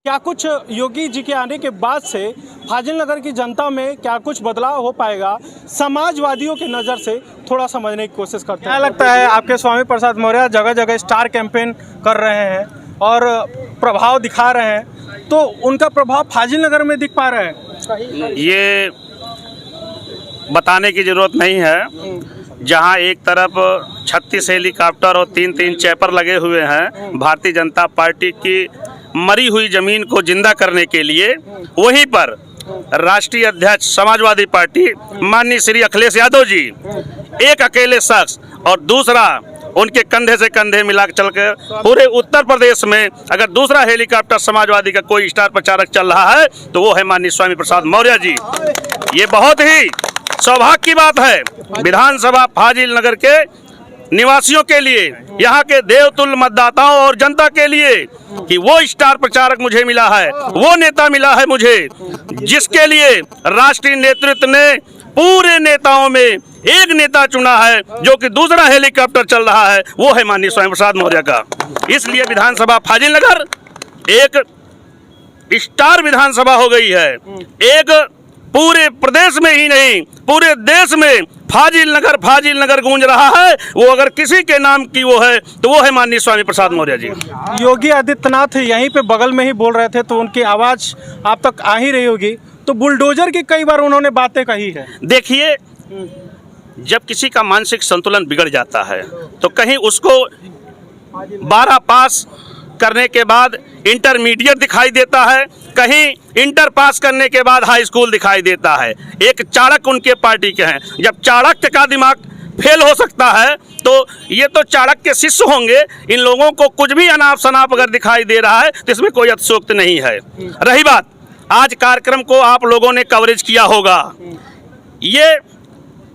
क्या कुछ योगी जी के आने के बाद से फाजिल नगर की जनता में क्या कुछ बदलाव हो पाएगा, समाजवादियों की नज़र से थोड़ा समझने की कोशिश करते हैं। क्या लगता है आपके स्वामी प्रसाद मौर्य जगह जगह स्टार कैंपेन कर रहे हैं और प्रभाव दिखा रहे हैं, तो उनका प्रभाव फाजिल नगर में दिख पा रहा है? ये बताने की ज़रूरत नहीं है। जहां एक तरफ 36 हेलीकॉप्टर और 3-3 चैपर लगे हुए हैं भारतीय जनता पार्टी की मरी हुई जमीन को जिंदा करने के लिए, वहीं पर राष्ट्रीय अध्यक्ष समाजवादी पार्टी माननीय श्री अखिलेश यादव जी एक अकेले शख्स और दूसरा उनके कंधे से कंधे मिला चलकर पूरे उत्तर प्रदेश में अगर दूसरा हेलीकॉप्टर समाजवादी का कोई स्टार प्रचारक चल रहा है तो वो है माननीय स्वामी प्रसाद मौर्य जी। ये बहुत ही सौभाग्य की बात है विधानसभा फाजिल नगर के निवासियों के लिए, यहाँ के देवतुल्य मतदाताओं और जनता के लिए कि वो स्टार प्रचारक मुझे मिला है, वो नेता मिला है मुझे, जिसके लिए राष्ट्रीय नेतृत्व ने पूरे नेताओं में एक नेता चुना है जो कि दूसरा हेलीकॉप्टर चल रहा है, वो है माननीय स्वामी प्रसाद मौर्य का। इसलिए विधानसभा फाजिल नगर एक स्टार विधानसभा हो गई है। एक पूरे प्रदेश में ही नहीं पूरे देश में फाजिल नगर गूंज रहा है। वो अगर किसी के नाम की वो है तो वो है माननीय स्वामी प्रसाद मौर्य जी। योगी आदित्यनाथ यहीं पे बगल में ही बोल रहे थे तो उनकी आवाज़ आप तक आ ही रही होगी, तो बुलडोजर की कई बार उन्होंने बातें कही है। देखिए, जब किसी का मानसिक संतुलन बिगड़ जाता है तो कहीं उसको 12 पास करने के बाद इंटरमीडिएट दिखाई देता है, कहीं इंटर पास करने के बाद हाई स्कूल दिखाई देता है। एक चाणक्य उनके पार्टी के हैं, जब चाणक्य का दिमाग फेल हो सकता है तो ये तो चाणक्य के शिष्य होंगे। इन लोगों को कुछ भी अनाप शनाप अगर दिखाई दे रहा है तो इसमें कोई अतिशयोक्ति नहीं है। रही बात आज कार्यक्रम को आप लोगों ने कवरेज किया होगा, ये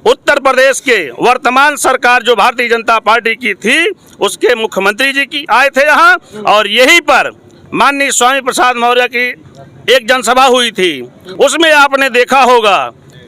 उत्तर प्रदेश के वर्तमान सरकार जो भारतीय जनता पार्टी की थी उसके मुख्यमंत्री जी की आए थे यहाँ, और यहीं पर माननीय स्वामी प्रसाद मौर्य की एक जनसभा हुई थी। उसमें आपने देखा होगा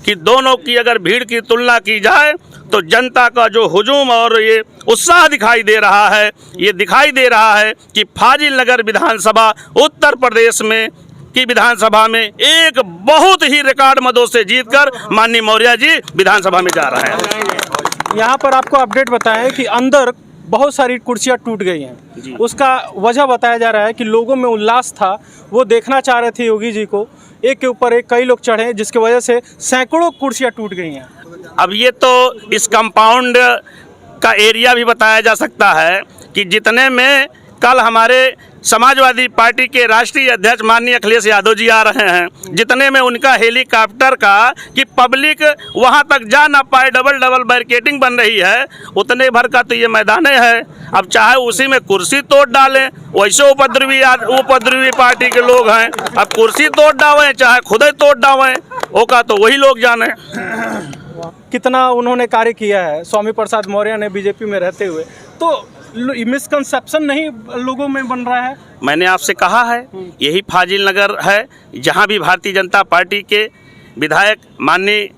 कि दोनों की अगर भीड़ की तुलना की जाए तो जनता का जो हुजूम और ये उत्साह दिखाई दे रहा है, ये दिखाई दे रहा है कि फाजिल नगर विधानसभा उत्तर प्रदेश में की विधानसभा में एक बहुत ही रिकॉर्ड मतों से जीतकर माननीय मौर्य जी विधानसभा में जा रहे हैं। यहाँ पर आपको अपडेट बताएं कि अंदर बहुत सारी कुर्सियाँ टूट गई हैं। उसका वजह बताया जा रहा है कि लोगों में उल्लास था, वो देखना चाह रहे थे योगी जी को, एक के ऊपर एक कई लोग चढ़े जिसकी वजह से सैकड़ों कुर्सियाँ टूट गई हैं। अब ये तो इस कंपाउंड का एरिया भी बताया जा सकता है कि जितने में कल हमारे समाजवादी पार्टी के राष्ट्रीय अध्यक्ष माननीय अखिलेश यादव जी आ रहे हैं, जितने में उनका हेलीकॉप्टर का कि पब्लिक वहां तक जा ना पाए, डबल बैरिकेडिंग बन रही है, उतने भर का तो ये मैदान है। अब चाहे उसी में कुर्सी तोड़ डालें, वैसे उपद्रवी पार्टी के लोग हैं, अब कुर्सी तोड़ डालें चाहे खुद ही तोड़ डालें, ओका तो वही लोग जाने। कितना उन्होंने कार्य किया है स्वामी प्रसाद मौर्य ने बीजेपी में रहते हुए, तो मिसकंसेप्शन नहीं लोगों में बन रहा है। मैंने आपसे कहा है यही फाजिल नगर है जहां भी भारतीय जनता पार्टी के विधायक माननीय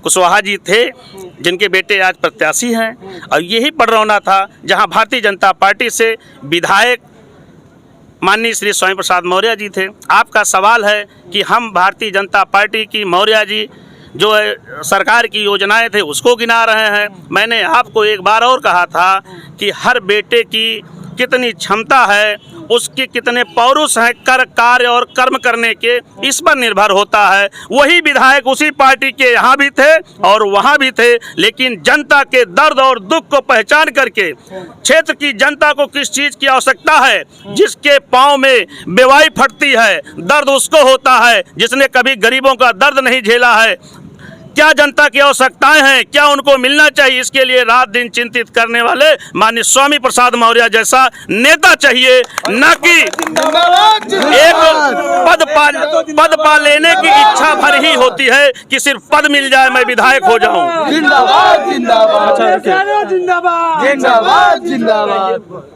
कुशवाहा जी थे, जिनके बेटे आज प्रत्याशी हैं, और यही पडरौना था जहां भारतीय जनता पार्टी से विधायक माननीय श्री स्वामी प्रसाद मौर्य जी थे। आपका सवाल है कि हम भारतीय जनता पार्टी की मौर्य जी जो सरकार की योजनाएं थे उसको गिना रहे हैं। मैंने आपको एक बार और कहा था कि हर बेटे की कितनी क्षमता है, उसके कितने पौरुष हैं कार्य और कर्म करने के, इस पर निर्भर होता है। वही विधायक उसी पार्टी के यहाँ भी थे और वहाँ भी थे, लेकिन जनता के दर्द और दुख को पहचान करके क्षेत्र की जनता को किस चीज़ की आवश्यकता है, जिसके पाँव में बेवाई फटती है, दर्द उसको होता है जिसने कभी गरीबों का दर्द नहीं झेला है। क्या जनता की आवश्यकताएं हैं, क्या उनको मिलना चाहिए, इसके लिए रात दिन चिंतित करने वाले माननीय स्वामी प्रसाद मौर्य जैसा नेता चाहिए, न कि एक पद पा लेने की इच्छा भर ही होती है कि सिर्फ पद मिल जाए मैं विधायक हो जाऊं। जिंदाबाद जिंदाबाद जिंदाबाद जिंदाबाद।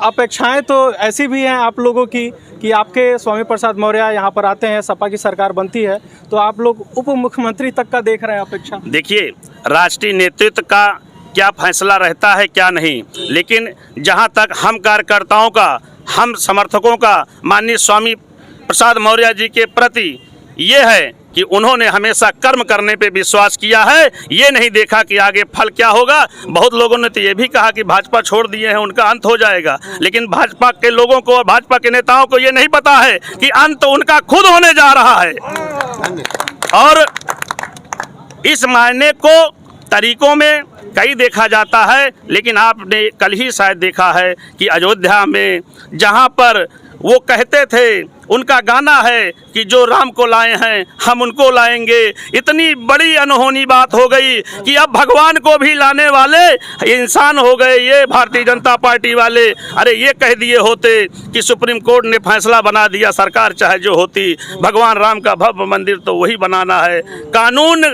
अपेक्षाएं तो ऐसी भी हैं आप लोगों की कि आपके स्वामी प्रसाद मौर्य यहाँ पर आते हैं, सपा की सरकार बनती है तो आप लोग उप मुख्यमंत्री तक का देख रहे हैं अपेक्षा। देखिए, राष्ट्रीय नेतृत्व का क्या फैसला रहता है क्या नहीं, लेकिन जहाँ तक हम कार्यकर्ताओं का हम समर्थकों का माननीय स्वामी प्रसाद मौर्य जी के प्रति ये है कि उन्होंने हमेशा कर्म करने पे विश्वास किया है, ये नहीं देखा कि आगे फल क्या होगा। बहुत लोगों ने तो ये भी कहा कि भाजपा छोड़ दिए हैं, उनका अंत हो जाएगा, लेकिन भाजपा के लोगों को और भाजपा के नेताओं को ये नहीं पता है कि अंत उनका खुद होने जा रहा है। और इस मायने को तरीकों में कई देखा जाता है, लेकिन आपने कल ही शायद देखा है कि अयोध्या में जहाँ पर वो कहते थे, उनका गाना है कि जो राम को लाए हैं हम उनको लाएंगे, इतनी बड़ी अनहोनी बात हो गई कि अब भगवान को भी लाने वाले इंसान हो गए ये भारतीय जनता पार्टी वाले। अरे ये कह दिए होते कि सुप्रीम कोर्ट ने फैसला बना दिया, सरकार चाहे जो होती, भगवान राम का भव्य मंदिर तो वही बनाना है। कानून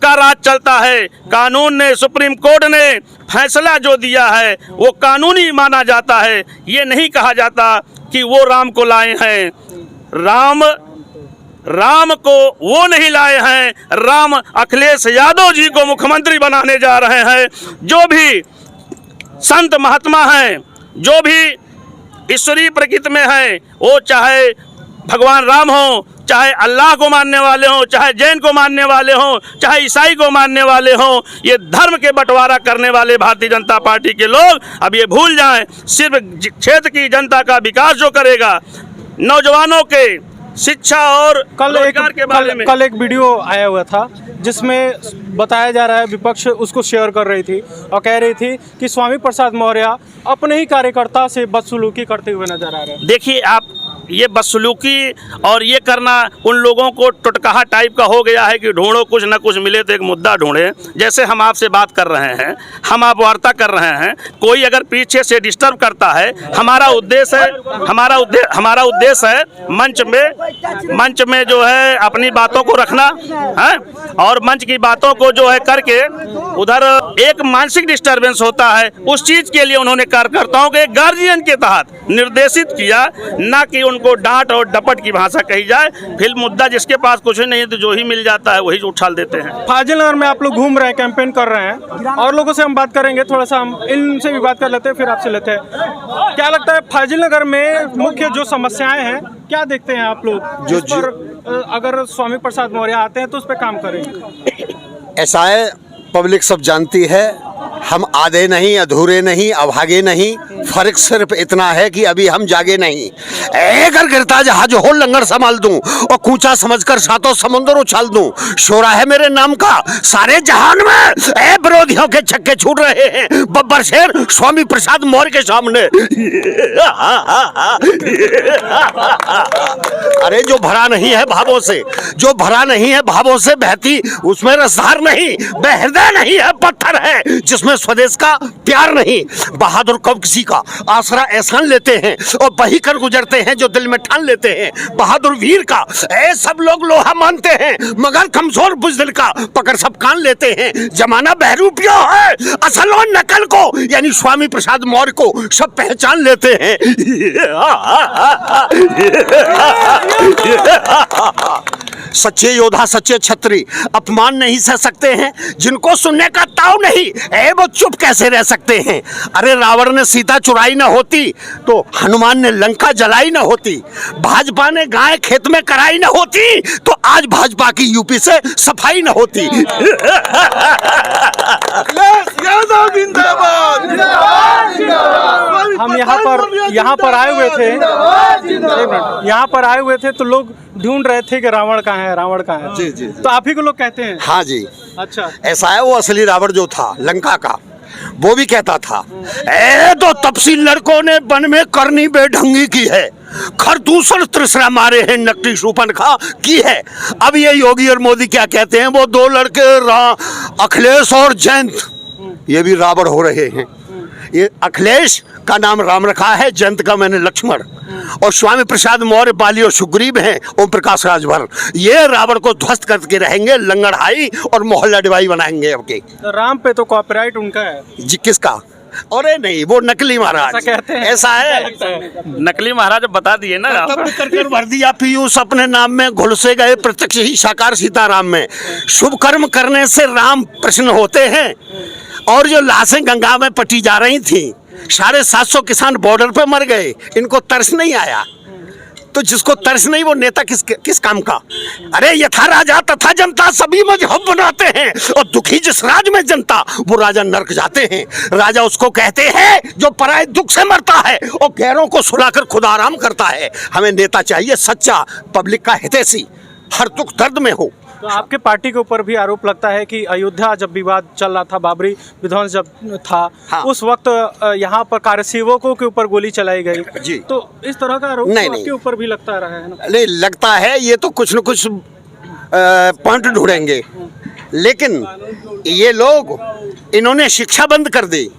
का राज चलता है, कानून ने, सुप्रीम कोर्ट ने फैसला जो दिया है वो कानूनी माना जाता है। ये नहीं कहा जाता कि वो राम को लाए हैं, राम को वो नहीं लाए हैं, राम अखिलेश यादव जी को मुख्यमंत्री बनाने जा रहे हैं। जो भी संत महात्मा हैं, जो भी ईश्वरीय प्रकृति में हैं, वो चाहे भगवान राम हो, चाहे अल्लाह को मानने वाले हों, चाहे जैन को मानने वाले हों, चाहे ईसाई को मानने वाले हों, ये धर्म के बंटवारा करने वाले भारतीय जनता पार्टी के लोग अब ये भूल जाएं, सिर्फ क्षेत्र की जनता का विकास जो करेगा, नौजवानों के शिक्षा और रोजगार के बारे में। कल एक वीडियो आया हुआ था जिसमें बताया जा रहा है, विपक्ष उसको शेयर कर रही थी और कह रही थी कि स्वामी प्रसाद मौर्य अपने ही कार्यकर्ता से बदसलूकी करते हुए नजर आ रहे हैं। देखिए आप, ये बदसलूकी और ये करना उन लोगों को टुटकाहा टाइप का हो गया है कि ढूंढो कुछ न कुछ मिले तो एक मुद्दा ढूंढे। जैसे हम आपसे बात कर रहे हैं, हम आप वार्ता कर रहे हैं, कोई अगर पीछे से डिस्टर्ब करता है, हमारा उद्देश्य है मंच में जो है अपनी बातों को रखना है, और मंच की बातों को जो है करके उधर एक मानसिक डिस्टर्बेंस होता है, उस चीज के लिए उन्होंने कार्यकर्ताओं के गार्जियन के तहत निर्देशित किया, ना कि उनको डांट और डपट की भाषा कही जाए। फिर मुद्दा जिसके पास कुछ नहीं है तो जो ही मिल जाता है वही उछाल देते हैं। फाजिल नगर में आप लोग घूम रहे हैं, कैंपेन कर रहे हैं, और लोगों से हम बात करेंगे, थोड़ा सा हम इनसे भी बात कर लेते हैं, फिर आपसे लेते हैं। क्या लगता है फाजिल नगर में मुख्य जो समस्याएं हैं, क्या देखते हैं आप लोग जिस पर अगर स्वामी प्रसाद मौर्य आते हैं तो उस पर काम करेंगे? ऐसा है, पब्लिक सब जानती है, हम आधे नहीं, अधूरे नहीं, अभागे नहीं, फर्क सिर्फ इतना है कि अभी हम जागे नहीं। अगर गिरता जहाज हो लंगर संभाल दूं और कूचा समझकर सातों समुद्र उछाल दूं, शोरा है मेरे नाम का सारे जहान में, विरोधियों के छक्के छूट रहे हैं बब्बर शेर स्वामी प्रसाद मौर्य के सामने। अरे जो भरा नहीं है भावों से, जो भरा नहीं है भावों से बहती उसमें रसधार नहीं, बहृदय नहीं है, पत्थर है जिसमें स्वदेश का प्यार नहीं। बहादुर कब किसी का आसरा एहसान लेते हैं और बही कर गुजरते हैं जो दिल में ठान लेते हैं। बहादुर वीर का सब लोग लोहा मानते हैं, मगर कमजोर बुज़दिल का पकड़ सब कान लेते हैं। जमाना बहरूपिया है, असल और नकल को यानी स्वामी प्रसाद मौर्य को सब पहचान लेते हैं। सच्चे योद्धा, सच्चे छत्री अपमान नहीं सह सकते हैं, जिनको सुनने का ताव नहीं वो चुप कैसे रह सकते हैं। अरे रावण ने सीता चुराई ना होती तो हनुमान ने लंका जलाई ना होती, भाजपा ने गाय खेत में कराई ना होती तो आज भाजपा की यूपी से सफाई ना होती। हम यहाँ पर आए हुए थे तो लोग ढूंढ रहे थे कि रावण कहाँ है, रावण कहाँ है। जी, जी, जी। तो आप ही को लोग कहते हैं? हाँ जी। अच्छा, ऐसा है, वो असली रावण जो था लंका का, वो भी कहता था तो तपसी लड़कों ने वन में करनी बेढंगी की है, खरदूषण तृष्णा मारे हैं नकली शूर्पणखा की है। अब ये योगी और मोदी क्या कहते हैं, वो दो लड़के अखिलेश और जयंत, ये भी रावण हो रहे हैं। ये अखिलेश का नाम राम रखा है, जयंत का मैंने लक्ष्मण, और स्वामी प्रसाद मौर्य बाली और सुग्रीव हैं ओम प्रकाश राजभर। ये रावण को ध्वस्त करके रहेंगे, लंगड़हाई और मोहल्ला डिवाई बनाएंगे। आपके राम पे तो कॉपीराइट उनका है जी, किसका? अरे नहीं, वो नकली महाराज, ऐसा कहते हैं। ऐसा है, नकली महाराज बता दिए ना, कर भर दिया पीयूष अपने नाम में, घुल से गए प्रत्यक्ष ही साकार सीताराम में। शुभ कर्म करने से राम प्रसन्न होते हैं, और जो लाशें गंगा में पटी जा रही थी 750 किसान बॉर्डर पे मर गए, इनको तरस नहीं आया। तो जिसको तरस नहीं वो नेता किस काम का? अरे यथा राजा तथा जनता, सभी मजहब बनाते हैं, और दुखी जिस राज में जनता वो राजा नरक जाते हैं। राजा उसको कहते हैं जो पराये दुख से मरता है और गैरों को सुलाकर खुद आराम करता है। हमें नेता चाहिए सच्चा, पब्लिक का हितैषी, हर दुख दर्द में हो। तो आपके पार्टी के ऊपर भी आरोप लगता है कि अयोध्या जब विवाद चल रहा था, बाबरी विध्वंस जब था, हाँ। उस वक्त यहाँ पर कार्यसेवकों के ऊपर गोली चलाई गई जी। तो इस तरह का आरोप नहीं, तो आपके ऊपर भी लगता रहा है ना? नहीं लगता है, ये तो कुछ न कुछ पॉइंट ढूंढेंगे, लेकिन ये लोग इन्होंने शिक्षा बंद कर दी,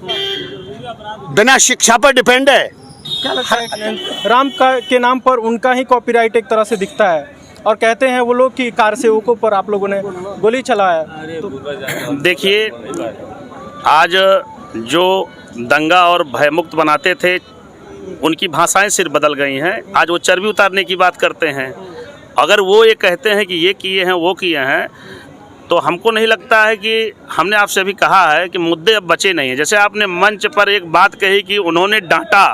बिना शिक्षा पर डिपेंड है। क्या लगता है कि राम के नाम पर उनका ही कॉपीराइट एक तरह से दिखता है, और कहते हैं वो लोग कि कार्यसेवकों पर आप लोगों ने गोली चलाया। तो देखिए, आज जो दंगा और भयमुक्त बनाते थे उनकी भाषाएं सिर्फ बदल गई हैं। आज वो चर्बी उतारने की बात करते हैं। अगर वो ये कहते हैं कि ये किए हैं वो किए हैं, तो हमको नहीं लगता है कि हमने आपसे अभी कहा है कि मुद्दे अब बचे नहीं हैं। जैसे आपने मंच पर एक बात कही कि उन्होंने डांटा,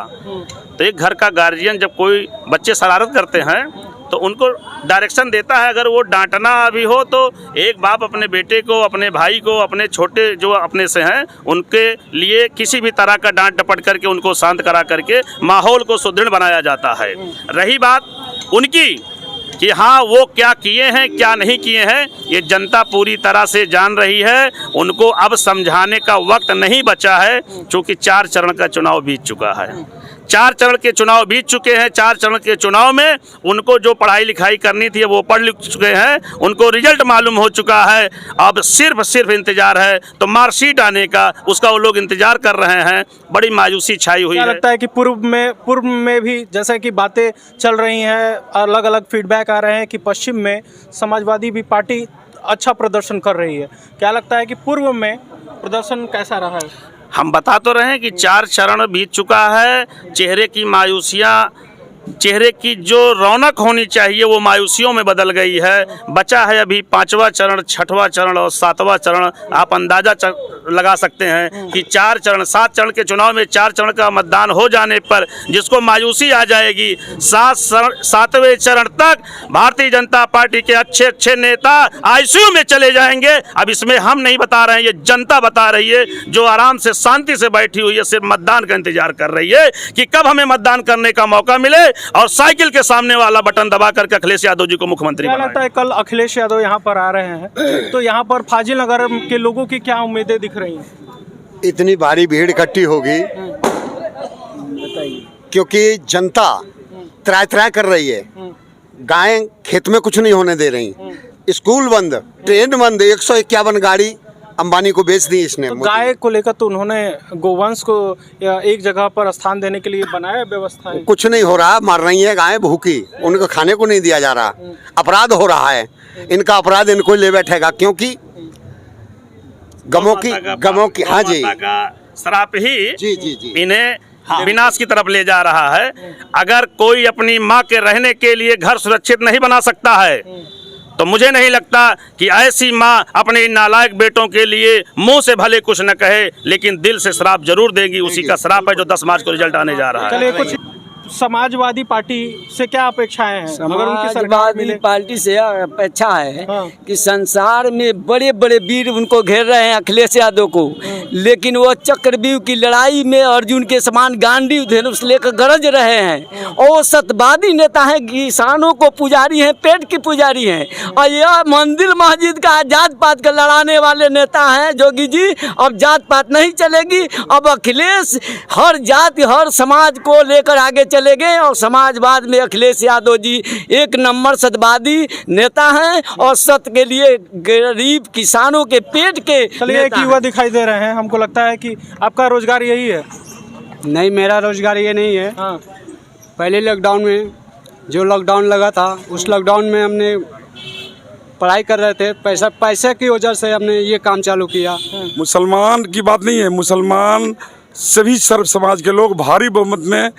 तो एक घर का गार्जियन जब कोई बच्चे शरारत करते हैं तो उनको डायरेक्शन देता है। अगर वो डांटना भी हो तो एक बाप अपने बेटे को, अपने भाई को, अपने छोटे जो अपने से हैं उनके लिए किसी भी तरह का डांट डपट करके उनको शांत करा करके माहौल को सुदृढ़ बनाया जाता है। रही बात उनकी कि हाँ वो क्या किए हैं क्या नहीं किए हैं, ये जनता पूरी तरह से जान रही है। उनको अब समझाने का वक्त नहीं बचा है, क्योंकि 4 चरण का चुनाव बीत चुका है। 4 चरण के चुनाव बीत चुके हैं। 4 चरण के चुनाव में उनको जो पढ़ाई लिखाई करनी थी वो पढ़ लिख चुके हैं, उनको रिजल्ट मालूम हो चुका है। अब सिर्फ इंतजार है तो मार्कशीट आने का, उसका वो लोग इंतजार कर रहे हैं। बड़ी मायूसी छाई हुई है। क्या लगता है कि पूर्व में भी जैसे कि बातें चल रही हैं, अलग अलग फीडबैक आ रहे हैं कि पश्चिम में समाजवादी भी पार्टी अच्छा प्रदर्शन कर रही है। क्या लगता है कि पूर्व में प्रदर्शन कैसा रहा है? हम बता तो रहे हैं कि 4 चरण बीत चुका है। चेहरे की मायूसियाँ, चेहरे की जो रौनक होनी चाहिए वो मायूसियों में बदल गई है। बचा है अभी 5वां चरण, 6वां चरण और 7वां चरण। आप अंदाजा लगा सकते हैं कि 4 चरण, 7 चरण के चुनाव में 4 चरण का मतदान हो जाने पर जिसको मायूसी आ जाएगी, 7वें चरण तक भारतीय जनता पार्टी के अच्छे नेता आईसीयू में चले जाएंगे। अब इसमें हम नहीं बता रहे हैं, ये जनता बता रही है, जो आराम से शांति से बैठी हुई है, सिर्फ मतदान का इंतजार कर रही है कि कब हमें मतदान करने का मौका मिले और साइकिल के सामने वाला बटन दबा करके अखिलेश यादव जी को मुख्यमंत्री क्या लगता है कल अखिलेश यादव यहाँ पर आ रहे हैं तो यहाँ पर फाजिल नगर के लोगों की क्या उम्मीदें दिख रही हैं? इतनी भारी भीड़ इकट्ठी होगी क्योंकि जनता त्राय कर रही है। गायें खेत में कुछ नहीं होने दे रही, स्कूल बंद, ट्रेन बंद, 151 गाड़ी अंबानी को बेच दी इसने। तो गाय को लेकर तो उन्होंने गोवंश को एक जगह पर स्थान देने के लिए बनाया व्यवस्था है। कुछ नहीं हो रहा, मर रही है गायें भूखी, उनको खाने को नहीं दिया जा रहा। अपराध हो रहा है, इनका अपराध इनको ले बैठेगा, क्योंकि गमों की हाँ जी श्राप ही जी इन्हें विनाश की तरफ ले जा रहा है। अगर कोई अपनी माँ के रहने के लिए घर सुरक्षित नहीं बना सकता है तो मुझे नहीं लगता कि ऐसी माँ अपने नालायक बेटों के लिए मुंह से भले कुछ न कहे, लेकिन दिल से श्राप जरूर देगी। उसी का श्राप है जो 10 मार्च को रिजल्ट आने जा रहा है। चलिए, कुछ समाजवादी पार्टी से क्या अपेक्षाएं हैं? अगर उनकी सरकार समाजवादी मिले पार्टी से अपेक्षा है हाँ। कि संसार में बड़े बड़े वीर उनको घेर रहे हैं अखिलेश यादव को, लेकिन वो चक्रव्यूह की लड़ाई में अर्जुन के समान गांडीव धनुष लेकर गरज रहे हैं। और वो सत्यवादी नेता हैं, किसानों को पुजारी हैं, पेट की पुजारी हैं। और यह मंदिर मस्जिद का जात पात का लड़ाने वाले नेता हैं। जोगी जी, अब जात पात नहीं चलेगी, अब अखिलेश हर जाति हर समाज को लेकर आगे चले गए। और समाजवाद में अखिलेश यादव जी 1 नंबर सत्यवादी नेता हैं और सत्य के लिए गरीब किसानों के पेट के चलिए एक युवा दिखाई दे रहे हैं, हमको लगता है कि आपका रोजगार यही है। नहीं, मेरा रोजगार ये नहीं है। हाँ। पहले लॉकडाउन में जो लॉकडाउन लगा था, उस लॉकडाउन में हमने पढ़ाई कर रहे थे, पैसे की वजह से हमने ये काम चालू किया। मुसलमान की बात नहीं है, मुसलमान सभी सर्व समाज के लोग भारी बहुमत में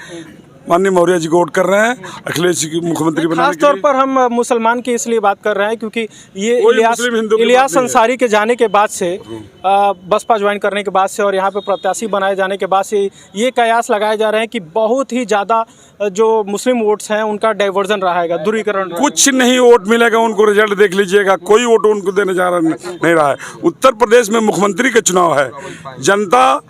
माननीय मौर्य जी को वोट कर रहे हैं अखिलेश जी की मुख्यमंत्री बनाने खास के तौर लिए। पर हम मुसलमान की इसलिए बात कर रहे हैं क्योंकि ये कोई मुस्लिम हिंदू की इलियास बात नहीं है। अंसारी के जाने के बाद से बसपा ज्वाइन करने के बाद से और यहाँ पे प्रत्याशी बनाए जाने के बाद से ये कयास लगाए जा रहे हैं कि बहुत ही ज़्यादा जो मुस्लिम वोट्स हैं उनका डाइवर्जन रहेगा, दूरीकरण रहेगा। कुछ नहीं वोट मिलेगा उनको, रिजल्ट देख लीजिएगा, कोई वोट उनको देने जा रहा नहीं रहा है। उत्तर प्रदेश में मुख्यमंत्री का चुनाव है, जनता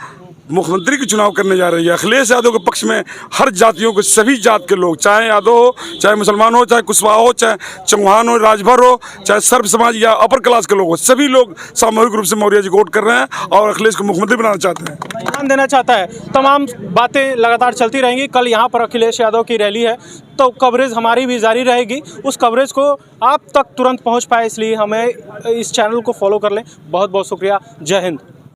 मुख्यमंत्री के चुनाव करने जा रही है। अखिलेश यादव के पक्ष में हर जातियों के, सभी जात के लोग, चाहे यादव हो, चाहे मुसलमान हो, चाहे कुशवाहा हो, चाहे चौहान हो, राजभर हो, चाहे सर्व समाज या अपर क्लास के लोग हो, सभी लोग सामूहिक रूप से मौर्य जी को वोट कर रहे हैं और अखिलेश को मुख्यमंत्री बनाना चाहते हैं। ध्यान देना चाहता है। तमाम बातें लगातार चलती रहेंगी। कल यहाँ पर अखिलेश यादव की रैली है तो कवरेज हमारी भी जारी रहेगी। उस कवरेज को आप तक तुरंत पहुँच पाए इसलिए हमें इस चैनल को फॉलो कर लें। बहुत बहुत शुक्रिया। जय हिंद।